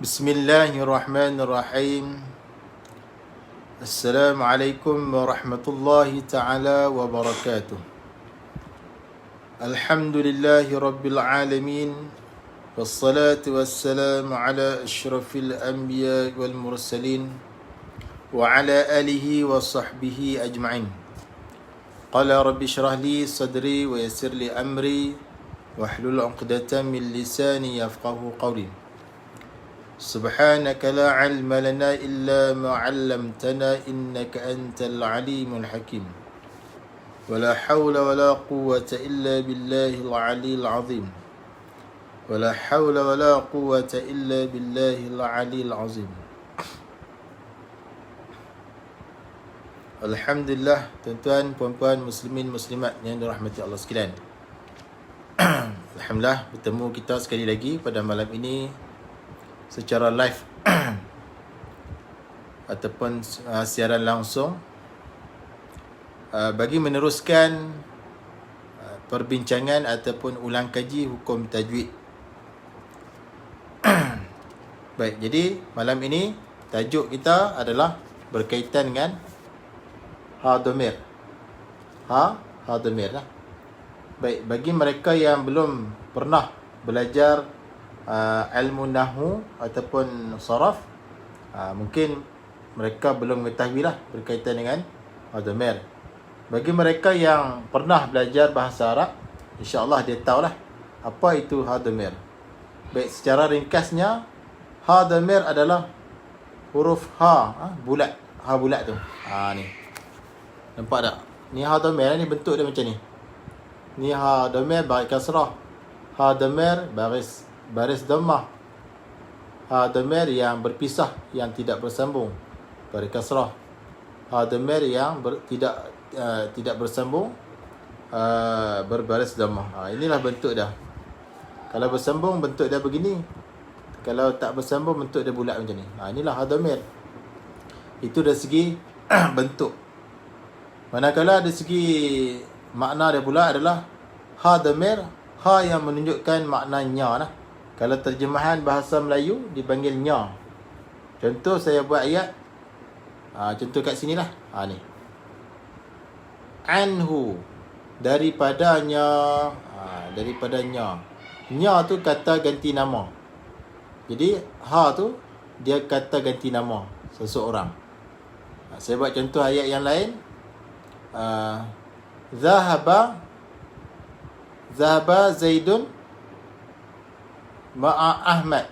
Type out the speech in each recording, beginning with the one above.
Bismillahirrahmanirrahim. Assalamualaikum warahmatullahi ta'ala wabarakatuh. Alhamdulillahi rabbil alamin. Wassalatu wassalamu ala ashrafil anbiya wal mursalin wa ala alihi wa sahbihi ajma'in. Qala rabbi shrah li sadri wa yassir li amri wahlul 'uqdatam min lisani yafqahu qawli. سبحانك لا علم لنا إلا ما علمتنا إنك أنت العليم الحكيم ولا حول ولا قوة إلا بالله العلي العظيم ولا حول ولا قوة إلا بالله العلي العظيم. Alhamdulillah, tuan-tuan, puan-puan, muslimin, muslimat yang dirahmati Allah sekalian. Alhamdulillah, bertemu kita sekali lagi pada malam ini secara live ataupun siaran langsung bagi meneruskan perbincangan ataupun ulang kaji hukum tajwid. Baik, jadi malam ini tajuk kita adalah berkaitan dengan ha dhamir. Ha dhamir lah. Baik, bagi mereka yang belum pernah belajar ilmu nahwu ataupun saraf, mungkin mereka belum mengetahui lah berkaitan dengan dhamir. Bagi mereka yang pernah belajar bahasa Arab, insya-Allah dia tahulah apa itu dhamir. Baik, secara ringkasnya, dhamir adalah huruf bulat, bulat tu. Ni. Nampak tak? Ni dhamir ni, bentuk dia macam ni. Ni dhamir baris kasrah. Dhamir baris dhammah. Dhamir yang berpisah, yang tidak bersambung, baris kasrah. Dhamir yang tidak bersambung, berbaris dhammah. Inilah bentuk dah. Kalau bersambung bentuk dia begini. Kalau tak bersambung bentuk dia bulat macam ni. Inilah dhamir. Itu dari segi bentuk. Manakala dari segi makna dia pula adalah dhamir, yang menunjukkan makna nya lah. Kalau terjemahan bahasa Melayu dipanggil nya. Contoh saya buat ayat. Contoh kat sinilah. Ni. Anhu, daripadanya. Daripadanya. Nya tu kata ganti nama. Jadi tu dia kata ganti nama seseorang. Saya buat contoh ayat yang lain. Zahaba Zaidun ma'a Ahmad.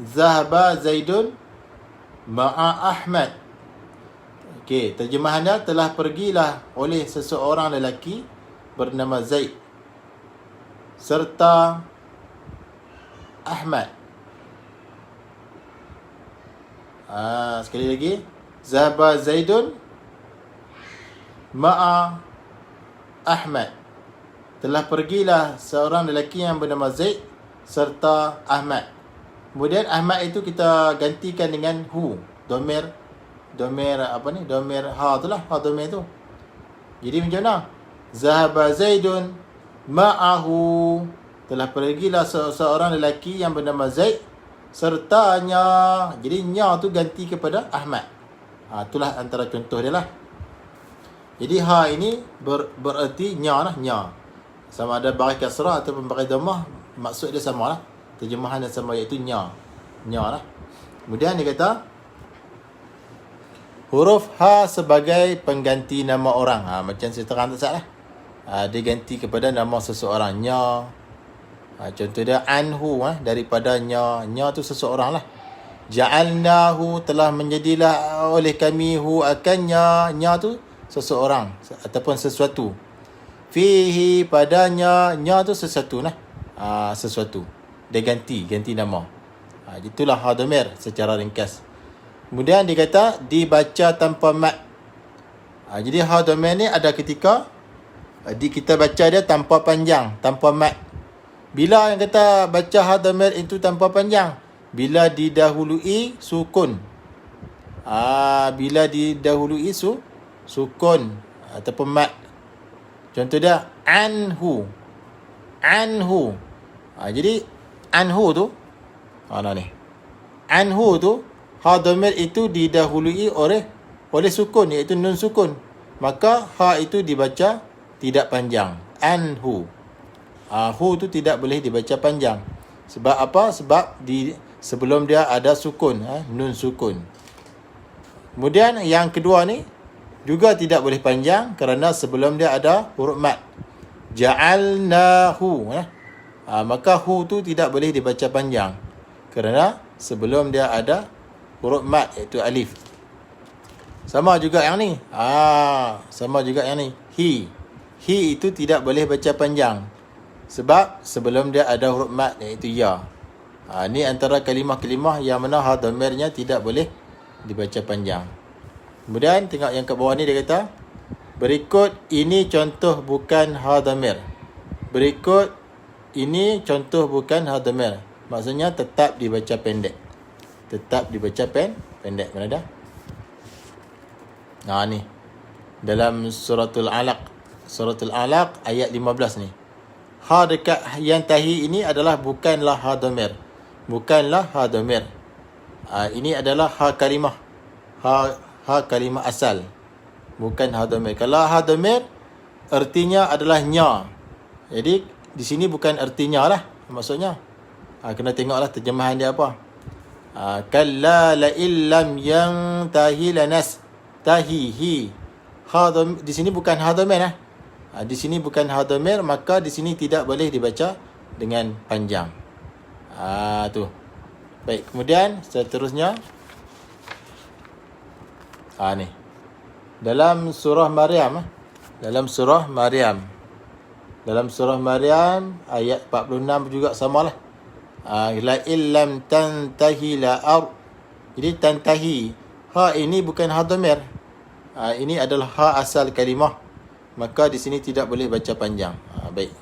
Zahaba Zaidun ma'a Ahmad. Okey, terjemahannya telah pergilah oleh seseorang lelaki bernama Zaid serta Ahmad. Sekali lagi. Zahaba Zaidun ma'a Ahmad. Telah pergilah seorang lelaki yang bernama Zaid serta Ahmad. Kemudian Ahmad itu kita gantikan dengan hu. Dhamir apa ni? Dhamir tu lah. Dhamir tu. Jadi macam mana? Zahaba Zaidun ma'ahu. Telah pergilah seorang lelaki yang bernama Zaid sertanya. Jadi nya tu ganti kepada Ahmad. Itulah antara contoh dia lah. Jadi ini bererti nya lah, nya. Sama ada baris kasrah ataupun baris dhammah, maksud dia sama lah. Terjemahan yang sama, iaitu nya. Nya lah. Kemudian dia kata huruf sebagai pengganti nama orang. Macam saya terang tak salah. Dia ganti kepada nama seseorang. Nya. Contoh dia anhu, daripadanya. Nya tu seseorang lah. Ja'alnahu, telah menjadilah oleh kami hu akannya. Nya tu seseorang ataupun sesuatu. Fihi, padanya. Nya tu sesuatu lah. Sesuatu. Dia ganti nama. Itulah dhamir secara ringkas. Kemudian dia kata dibaca tanpa mat. Jadi dhamir ni ada ketika kita baca dia tanpa panjang, tanpa mat. Bila yang kata baca dhamir itu tanpa panjang? Bila didahului sukun. Bila didahului sukun ataupun mat. Contoh dia anhu. Jadi anhu tu Nah ni. Anhu tu, ha dhamir itu didahului oleh sukun, iaitu nun sukun. Maka ha itu dibaca tidak panjang. Anhu. Hu tu tidak boleh dibaca panjang. Sebab apa? Sebab sebelum dia ada sukun, nun sukun. Kemudian yang kedua ni juga tidak boleh panjang kerana sebelum dia ada huruf mat. Ja'alnahu. Maka hu tu tidak boleh dibaca panjang kerana sebelum dia ada huruf mat, iaitu alif. Sama juga yang ni. Sama juga yang ni. Hi. Hi itu tidak boleh baca panjang sebab sebelum dia ada huruf mat, iaitu ya. Ni antara kalimah-kalimah yang mana ha dhamirnya tidak boleh dibaca panjang. Kemudian tengok yang kat bawah ni, dia kata berikut ini contoh bukan ha dhamir. Berikut ini contoh bukan ha dhamir. Maksudnya tetap dibaca pendek. Tetap dibaca pendek. Mana dah? Ni. Dalam suratul Alaq. Suratul Alaq ayat 15 ni. Ha dekat yang tahi ini adalah bukanlah ha dhamir. Bukanlah ha dhamir. Ini adalah ha kalimah. Ha kalimah asal. Bukan ha dhamir. Kalau ha dhamir artinya adalah nya. Jadi di sini bukan artinya lah maksudnya. Kena tengoklah terjemahan dia apa. Kalla la illam yang tahi lanas tahihi. Ha dhamir, di sini bukan ha dhamir di sini bukan ha dhamir, maka di sini tidak boleh dibaca dengan panjang. Tu. Baik, kemudian seterusnya ni. Dalam surah Maryam, dalam surah Maryam ayat 46 juga samalah. La illam tantahi la ar. Jadi tantahi, ha ini bukan ha dhamir. Ini adalah ha asal kalimah. Maka di sini tidak boleh baca panjang. Baik.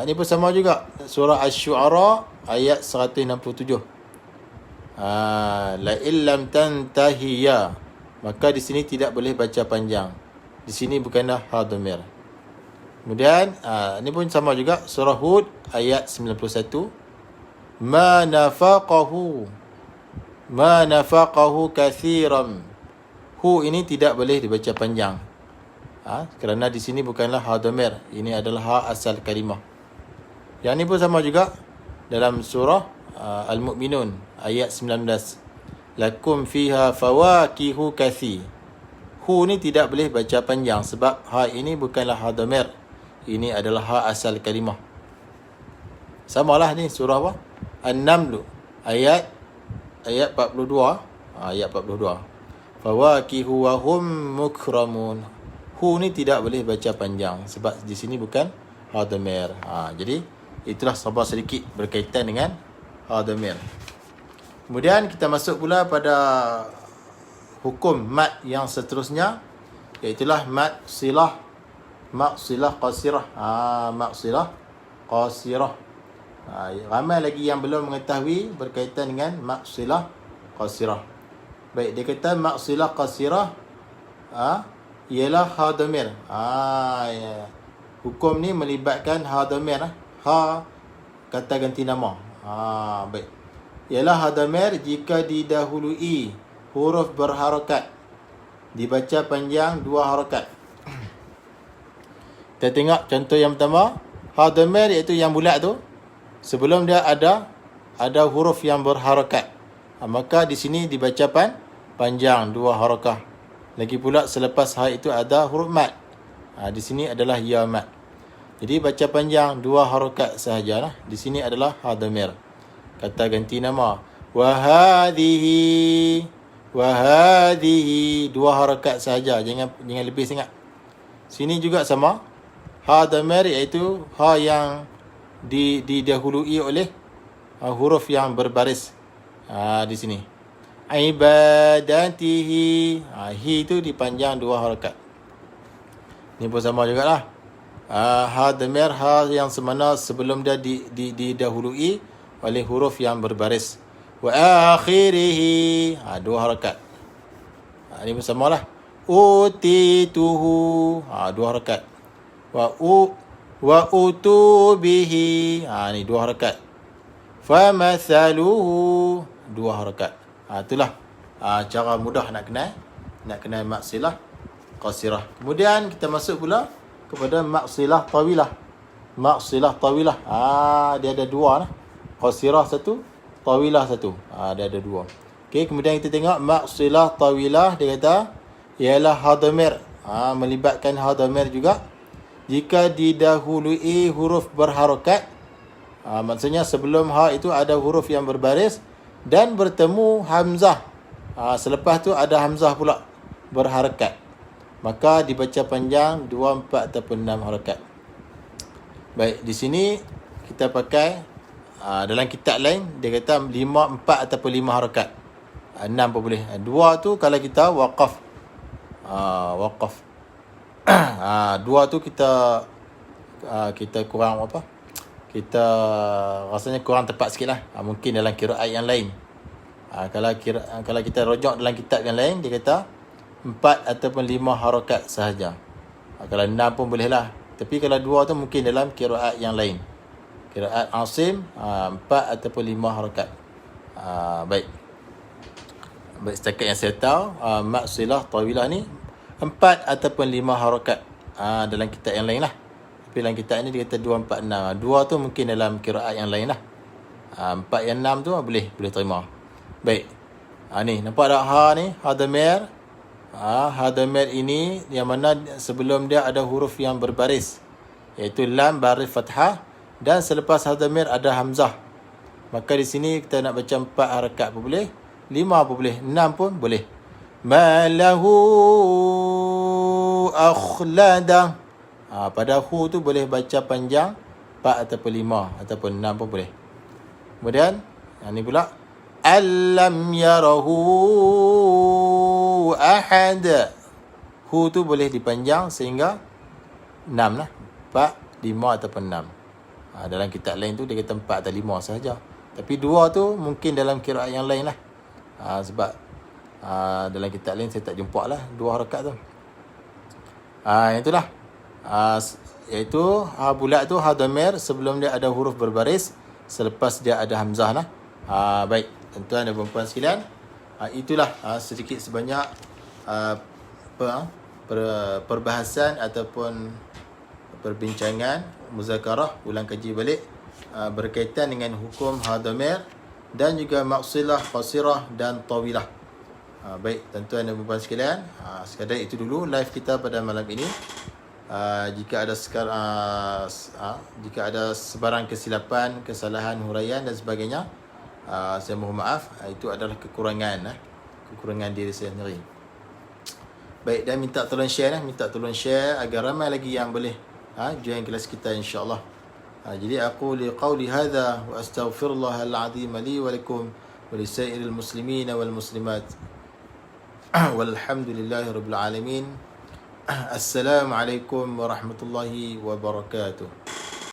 Ini pun sama juga. Surah Asy-Syu'ara ayat 167. La illam tantahi ya. Maka di sini tidak boleh baca panjang. Di sini bukanlah ha dhamir. Kemudian ini pun sama juga. Surah Hud ayat 91. Ma nafaqahu kathiran. Hu ini tidak boleh dibaca panjang. Kerana di sini bukanlah ha dhamir. Ini adalah ha asal kalimah. Yang ni pun sama juga. Dalam surah Al-Mu'minun ayat 19. Lakum fiha fawakihu kathir. Hu ni tidak boleh baca panjang sebab ha ini bukanlah ha dhamir. Ini adalah ha asal kalimah. Samalah ni surah apa? An-Naml ayat 42. Ayat 42. Fawakihu wa hum mukramun. Hu ni tidak boleh baca panjang sebab di sini bukan ha dhamir. Jadi itulah sabar sedikit berkaitan dengan ha dhamir. Kemudian kita masuk pula pada hukum mat yang seterusnya, iaitulah mat silah qasirah. Mat silah qasirah. Ramai lagi yang belum mengetahui berkaitan dengan mat silah qasirah. Baik, dia kata mat silah qasirah ialah ha dhamir. Hukum ni melibatkan ha dhamir. Ha kata ganti nama. Baik. Ialah ha dhamir jika didahului huruf berharakat, dibaca panjang 2 harakat. Kita tengok contoh yang pertama. Ha dhamir iaitu yang bulat tu, sebelum dia ada huruf yang berharakat. Maka di sini dibaca panjang 2 harakah. Lagi pula selepas ha itu ada huruf mat. Di sini adalah ya mat. Jadi baca panjang 2 harakat sahajalah. Di sini adalah ha dhamir. Kata ganti nama. Wa hadhihi 2 harakat sahaja. Jangan lebih sangat. Sini juga sama. Ha dhamir iaitu ha yang didahului oleh huruf yang berbaris. Di sini. Ibadatihi. Hi itu dipanjang 2 harakat. Ni pun sama jugalah. Ha dhamir, ha yang semana sebelum dia didahului oleh huruf yang berbaris. Wa akhirihi. 2 harakat. Ni pun samalah. Utituhu. 2 harakat. Wa utubihi. Ni 2 harakat. famathaluhu, 2 harakat. Itulah cara mudah nak kenal mat silah qasirah. Kemudian kita masuk pula kepada mat silah tawilah. Mat silah tawilah, dia ada 2 lah. Qasirah 1, tawilah 1. Dia ada 2. Okey, kemudian kita tengok mat silah tawilah, dia kata ialah ha dhamir. Melibatkan ha dhamir juga jika didahului huruf berharakat. Maksudnya sebelum ha itu ada huruf yang berbaris dan bertemu hamzah. Selepas tu ada hamzah pula berharakat. Maka dibaca panjang 2, 4 ataupun 6 harakat. Baik, di sini kita pakai dalam kitab lain dia kata 5, 4 ataupun 5 harakat. 6 pun boleh. 2 tu kalau kita waqaf. Waqaf. 2 tu kita kurang apa? Kita rasanya kurang tepat sikit lah. Mungkin dalam qiraat yang lain. Kalau kita rujuk dalam kitab yang lain, dia kata 4 ataupun 5 harakat sahaja. Kalau 6 pun boleh lah. Tapi kalau 2 tu mungkin dalam qiraat yang lain. Qiraat Asim 4 ataupun 5 harakat. Baik, setakat yang saya tahu mat silah tawilah ni 4 ataupun 5 harakat dalam kitab yang lain lah. Tapi dalam kitab ni dia kata 2, 4, 6. 2 tu mungkin dalam qiraat yang lain lah. 4 yang 6 tu boleh terima. Baik. Ni nampak tak ha ni? Ha dhamir. Ha dhamir ini yang mana sebelum dia ada huruf yang berbaris, iaitu lam baris fathah, dan selepas ha dhamir ada hamzah. Maka di sini kita nak baca 4 harakat pun boleh, 5 pun boleh, 6 pun boleh. Malahu akhlada. Pada hu tu boleh baca panjang 4 ataupun 5 ataupun 6 pun boleh. Kemudian ni pula alam yarahu ahad. Hu tu boleh dipanjang sehingga 6 lah. 4, 5 ataupun 6. Dalam kitab lain tu dia kata 4 atau 5 sahaja. Tapi 2 tu mungkin dalam qiraat yang lain lah. Sebab dalam kitab lain saya tak jumpa lah 2 harakat tu. Itulah. Iaitu ha bulat tu ha dhamir, sebelum dia ada huruf berbaris, selepas dia ada hamzah lah. Baik, tuan-tuan dan puan-puan sekalian, itulah sedikit sebanyak perbahasan ataupun perbincangan muzakarah, ulang kaji balik berkaitan dengan hukum ha dhamir dan juga maksilah, qasirah dan tawilah. Baik, tuan-tuan dan puan-puan sekalian, sekadar itu dulu live kita pada malam ini. Jika ada sebarang kesilapan, kesalahan huraian dan sebagainya, saya mohon maaf. Itu adalah kekurangan diri saya sendiri. Baik, dan minta tolong share agar ramai lagi yang boleh join kelas kita, insya-Allah. Jadi aku liqauli hadza wa astaghfirullahal azim li wa lakum wa lisairil muslimin wal muslimat. Walhamdulillahirabbil alamin. Assalamualaikum warahmatullahi wabarakatuh.